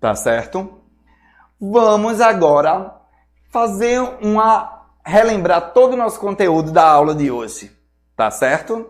tá certo? Vamos agora relembrar todo o nosso conteúdo da aula de hoje, tá certo?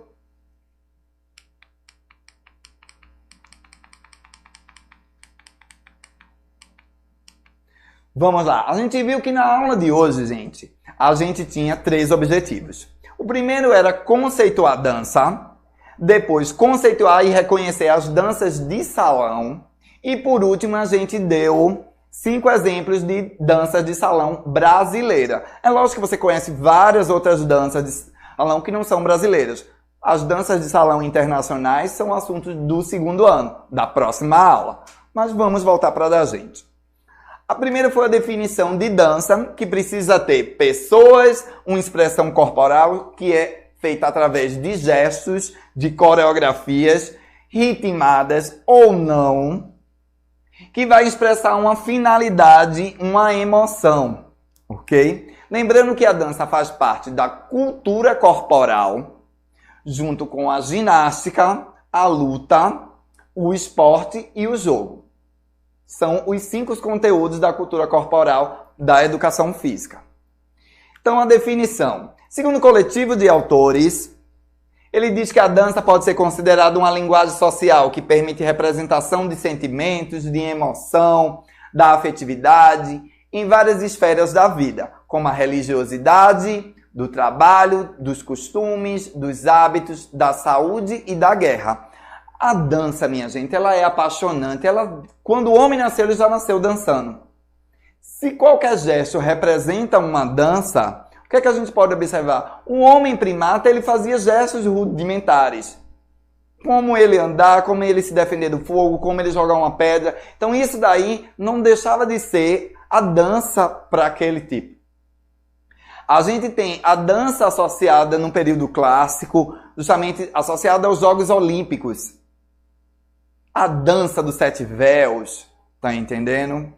Vamos lá, a gente viu que na aula de hoje, gente, a gente tinha 3 objetivos. O primeiro era conceituar a dança, depois conceituar e reconhecer as danças de salão, e por último a gente deu 5 exemplos de danças de salão brasileira. É lógico que você conhece várias outras danças de salão que não são brasileiras. As danças de salão internacionais são assuntos do 2º ano, da próxima aula. Mas vamos voltar para a da gente. A primeira foi a definição de dança, que precisa ter pessoas, uma expressão corporal que é feita através de gestos, de coreografias, ritmadas ou não, que vai expressar uma finalidade, uma emoção, ok? Lembrando que a dança faz parte da cultura corporal, junto com a ginástica, a luta, o esporte e o jogo. São os 5 conteúdos da cultura corporal da educação física. Então, a definição. Segundo o coletivo de autores, ele diz que a dança pode ser considerada uma linguagem social que permite representação de sentimentos, de emoção, da afetividade em várias esferas da vida, como a religiosidade, do trabalho, dos costumes, dos hábitos, da saúde e da guerra. A dança, minha gente, ela é apaixonante. Quando o homem nasceu, ele já nasceu dançando. Se qualquer gesto representa uma dança, o que é que a gente pode observar? O homem primata, ele fazia gestos rudimentares. Como ele andar, como ele se defender do fogo, como ele jogar uma pedra. Então isso daí não deixava de ser a dança para aquele tipo. A gente tem a dança associada no período clássico, justamente associada aos Jogos Olímpicos. A dança dos 7 véus, tá entendendo?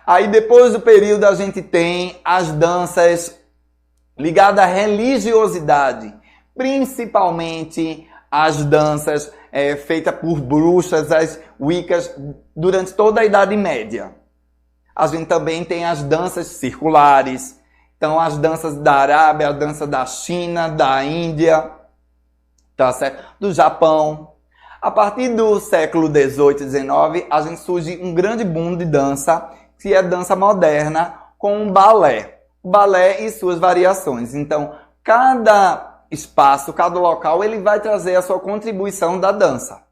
Aí depois do período a gente tem as danças ligadas à religiosidade, principalmente as danças feitas por bruxas, as wiccas, durante toda a Idade Média. A gente também tem as danças circulares, então as danças da Arábia, a dança da China, da Índia, tá certo? Do Japão. A partir do século XVIII e XIX, a gente surge um grande boom de dança, que é a dança moderna, com o balé. O balé e suas variações. Então, cada espaço, cada local, ele vai trazer a sua contribuição da dança.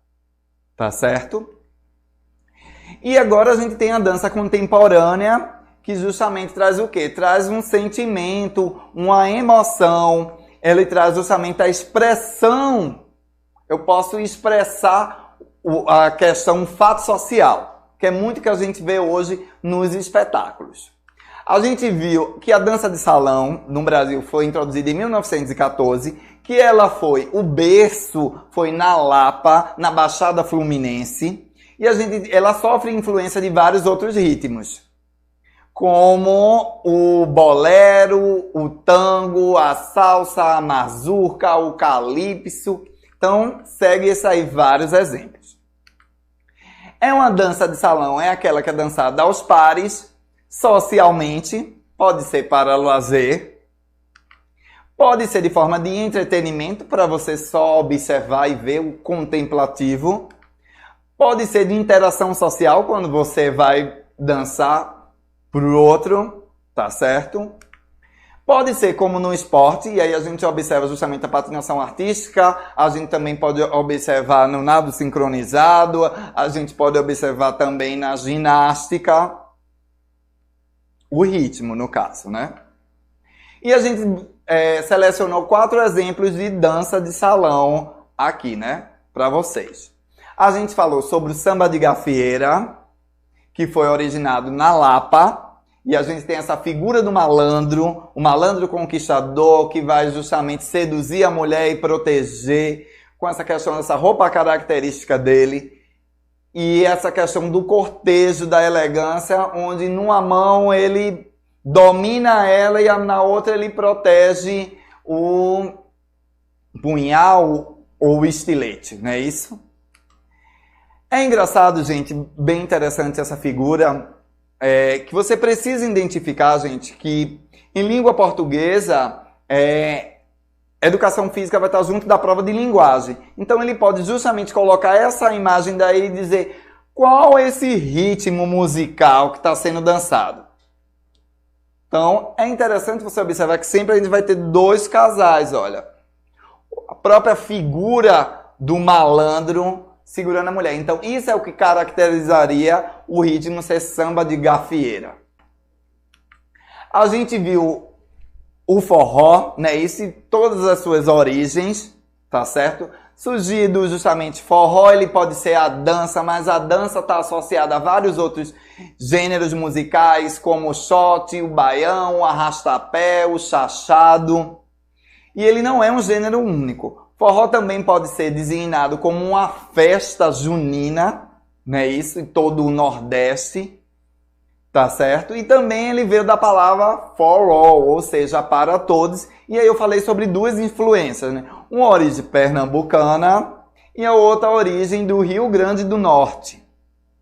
Tá certo? E agora a gente tem a dança contemporânea, que justamente traz o quê? Traz um sentimento, uma emoção. Ele traz justamente a expressão. Eu posso expressar a questão, um fato social, que é muito que a gente vê hoje nos espetáculos. A gente viu que a dança de salão no Brasil foi introduzida em 1914, que o berço foi na Lapa, na Baixada Fluminense, e ela sofre influência de vários outros ritmos, como o bolero, o tango, a salsa, a mazurca, o calypso. Então, segue esse aí vários exemplos. É uma dança de salão, é aquela que é dançada aos pares, socialmente, pode ser para lazer, pode ser de forma de entretenimento, para você só observar e ver o contemplativo, pode ser de interação social, quando você vai dançar para o outro, tá certo? Pode ser como no esporte, e aí a gente observa justamente a patinação artística, a gente também pode observar no nado sincronizado, a gente pode observar também na ginástica, o ritmo, no caso, né? E a gente selecionou 4 exemplos de dança de salão aqui, né? Para vocês. A gente falou sobre o samba de gafieira, que foi originado na Lapa. E a gente tem essa figura do malandro, o malandro conquistador que vai justamente seduzir a mulher e proteger com essa questão dessa roupa característica dele. E essa questão do cortejo, da elegância, onde numa mão ele domina ela e na outra ele protege o punhal ou o estilete, não é isso? É engraçado, gente, bem interessante essa figura, que você precisa identificar, gente, que em língua portuguesa, educação física vai estar junto da prova de linguagem. Então ele pode justamente colocar essa imagem daí e dizer qual é esse ritmo musical que está sendo dançado. Então é interessante você observar que sempre a gente vai ter dois casais, olha. A própria figura do malandro segurando a mulher. Então isso é o que caracterizaria o ritmo ser samba de gafieira. A gente viu o forró, né? Isso em todas as suas origens, tá certo? Surgido justamente forró, ele pode ser a dança, mas a dança está associada a vários outros gêneros musicais, como o shot, o baião, o arrastapé, o chachado. E ele não é um gênero único. Forró também pode ser designado como uma festa junina, né? Isso em todo o Nordeste. Tá certo? E também ele veio da palavra for all, ou seja, para todos. E aí eu falei sobre duas influências, né? Uma origem pernambucana e a outra origem do Rio Grande do Norte.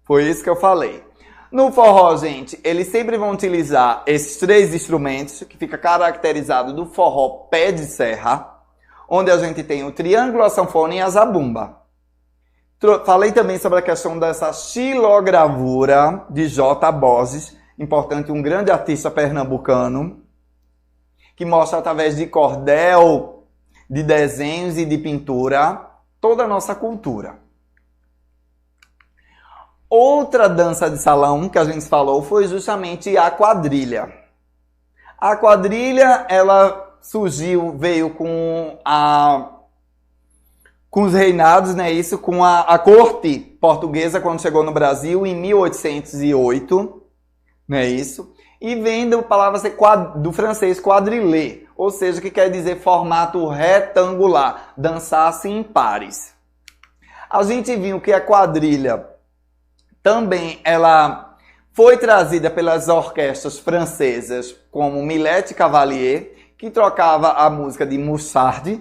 Foi isso que eu falei. No forró, gente, eles sempre vão utilizar esses três instrumentos, que fica caracterizado do forró pé de serra, onde a gente tem o triângulo, a sanfona e a zabumba. Falei também sobre a questão dessa xilogravura de J. Borges, importante, um grande artista pernambucano, que mostra através de cordel, de desenhos e de pintura, toda a nossa cultura. Outra dança de salão que a gente falou foi justamente a quadrilha. A quadrilha, ela surgiu, veio com os reinados, né? Isso com a corte portuguesa quando chegou no Brasil em 1808, né? Isso. E vem da palavra do francês quadrillé, ou seja, que quer dizer formato retangular, dançar-se em pares. A gente viu que a quadrilha também ela foi trazida pelas orquestras francesas como Millet Cavalier, que trocava a música de Moussard,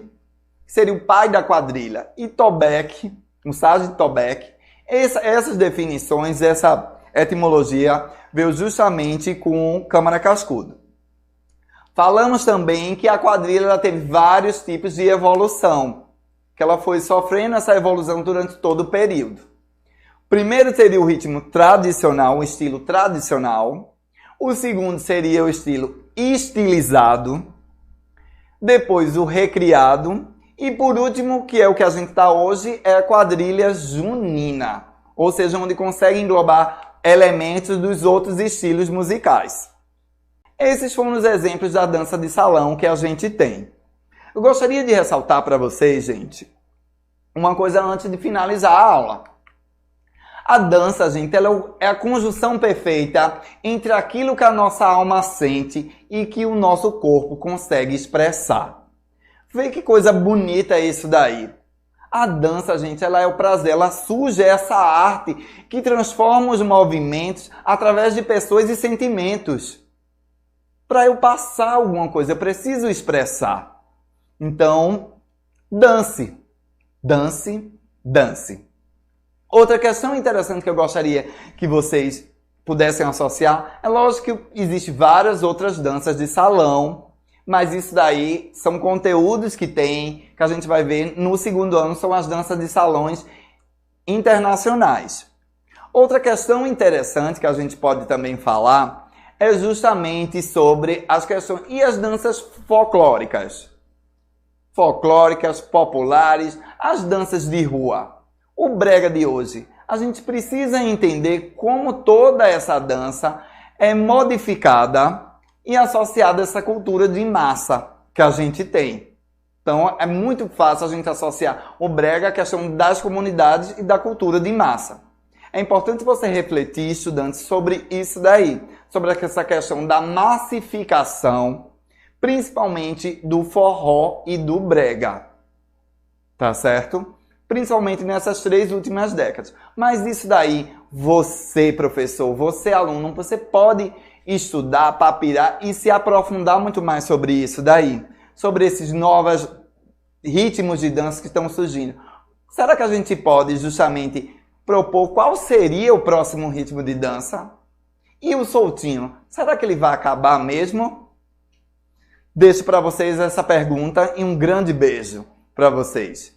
que seria o pai da quadrilha, e Tobec, Moussard de Tobec. Essas definições, essa etimologia veio justamente com Câmara Cascudo. Falamos também que a quadrilha ela teve vários tipos de evolução, que ela foi sofrendo essa evolução durante todo o período. Primeiro seria o ritmo tradicional, o estilo tradicional. O segundo seria o estilo estilizado. Depois o recriado. E por último, que é o que a gente está hoje, é a quadrilha junina. Ou seja, onde consegue englobar elementos dos outros estilos musicais. Esses foram os exemplos da dança de salão que a gente tem. Eu gostaria de ressaltar para vocês, gente, uma coisa antes de finalizar a aula. A dança, gente, ela é a conjunção perfeita entre aquilo que a nossa alma sente e que o nosso corpo consegue expressar. Vê que coisa bonita é isso daí. A dança, gente, ela é o prazer, ela surge essa arte que transforma os movimentos através de pessoas e sentimentos. Para eu passar alguma coisa, eu preciso expressar. Então, dance, dance, dance. Outra questão interessante que eu gostaria que vocês pudessem associar, é lógico que existem várias outras danças de salão, mas isso daí são conteúdos que tem, que a gente vai ver no segundo ano, são as danças de salões internacionais. Outra questão interessante que a gente pode também falar é justamente sobre as questões e as danças folclóricas. Folclóricas, populares, as danças de rua. O brega de hoje. A gente precisa entender como toda essa dança é modificada e associada a essa cultura de massa que a gente tem. Então é muito fácil a gente associar o brega à questão das comunidades e da cultura de massa. É importante você refletir, estudantes, sobre isso daí, sobre essa questão da massificação, principalmente do forró e do brega. Tá certo? Principalmente nessas 3 últimas décadas. Mas isso daí, você, professor, você, aluno, você pode estudar, papirar e se aprofundar muito mais sobre isso daí. Sobre esses novos ritmos de dança que estão surgindo. Será que a gente pode justamente propor qual seria o próximo ritmo de dança? E o soltinho, será que ele vai acabar mesmo? Deixo para vocês essa pergunta e um grande beijo para vocês.